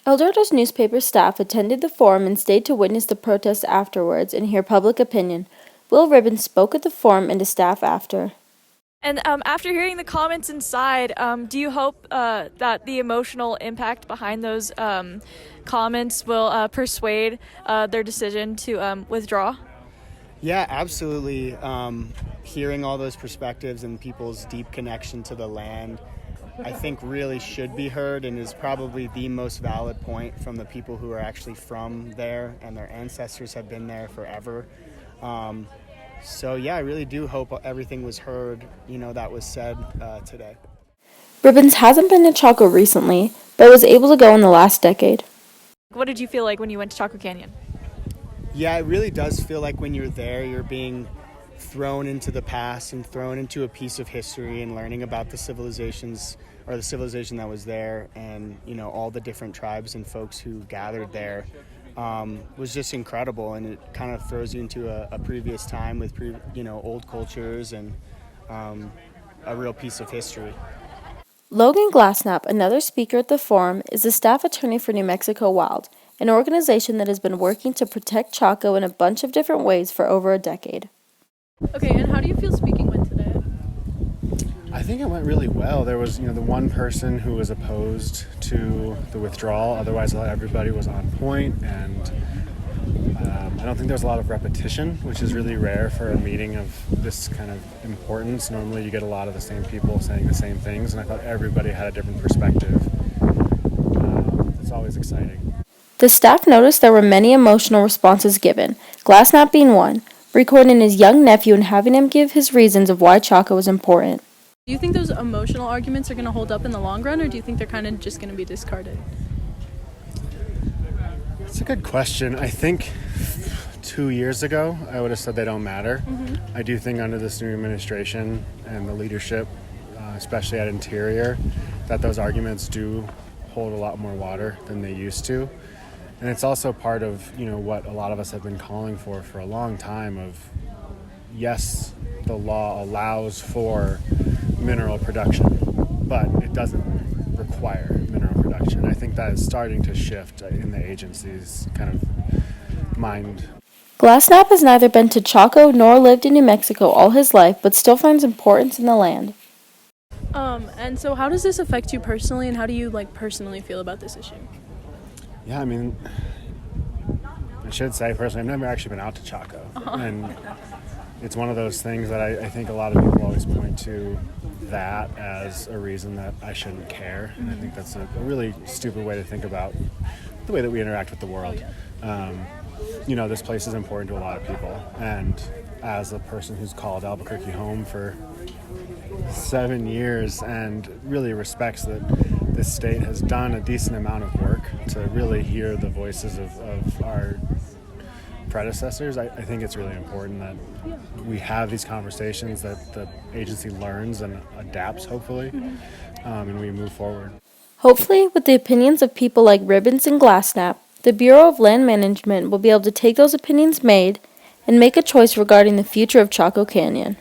El Dorato's newspaper staff attended the forum and stayed to witness the protests afterwards and hear public opinion. Will Ribbons spoke at the forum and to staff after. And after hearing the comments inside, do you hope that the emotional impact behind those comments will persuade their decision to withdraw? Yeah, absolutely. Hearing all those perspectives and people's deep connection to the land, I think really should be heard and is probably the most valid point from the people who are actually from there and their ancestors have been there forever. So yeah, I really do hope everything was heard, that was said today. Ribbons hasn't been to Chaco recently, but was able to go in the last decade. What did you feel like when you went to Chaco Canyon? Yeah, it really does feel like when you're there, you're being thrown into the past and thrown into a piece of history and learning about the civilizations or the civilization that was there and, all the different tribes and folks who gathered there. Was just incredible, and it kind of throws you into a previous time with old cultures and a real piece of history. Logan Glassnap, another speaker at the forum, is the staff attorney for New Mexico Wild, an organization that has been working to protect Chaco in a bunch of different ways for over a decade. Okay, and how do you feel speaking went today? I think it went really well. There was, the one person who was opposed to the withdrawal. Otherwise, everybody was on point, and I don't think there was a lot of repetition, which is really rare for a meeting of this kind of importance. Normally, you get a lot of the same people saying the same things, and I thought everybody had a different perspective. It's always exciting. The staff noticed there were many emotional responses given, Glassnap being one, recording his young nephew and having him give his reasons of why Chaco was important. Do you think those emotional arguments are going to hold up in the long run, or do you think they're kind of just going to be discarded? That's a good question. I think 2 years ago, I would have said they don't matter. Mm-hmm. I do think under this new administration and the leadership, especially at Interior, that those arguments do hold a lot more water than they used to. And it's also part of, what a lot of us have been calling for a long time of, yes, the law allows for mineral production, but it doesn't require mineral production. I think that is starting to shift in the agency's kind of mind. Glassnap has neither been to Chaco nor lived in New Mexico all his life, but still finds importance in the land. And so how does this affect you personally, and how do you, personally feel about this issue? Yeah, I should say personally, I've never actually been out to Chaco. And it's one of those things that I think a lot of people always point to that as a reason that I shouldn't care. And I think that's a really stupid way to think about the way that we interact with the world. This place is important to a lot of people. And as a person who's called Albuquerque home for 7 years and really respects that this state has done a decent amount of work to really hear the voices of our predecessors, I think it's really important that we have these conversations, that the agency learns and adapts, hopefully, and we move forward. Hopefully, with the opinions of people like Ribbons and Glassnap, the Bureau of Land Management will be able to take those opinions made and make a choice regarding the future of Chaco Canyon.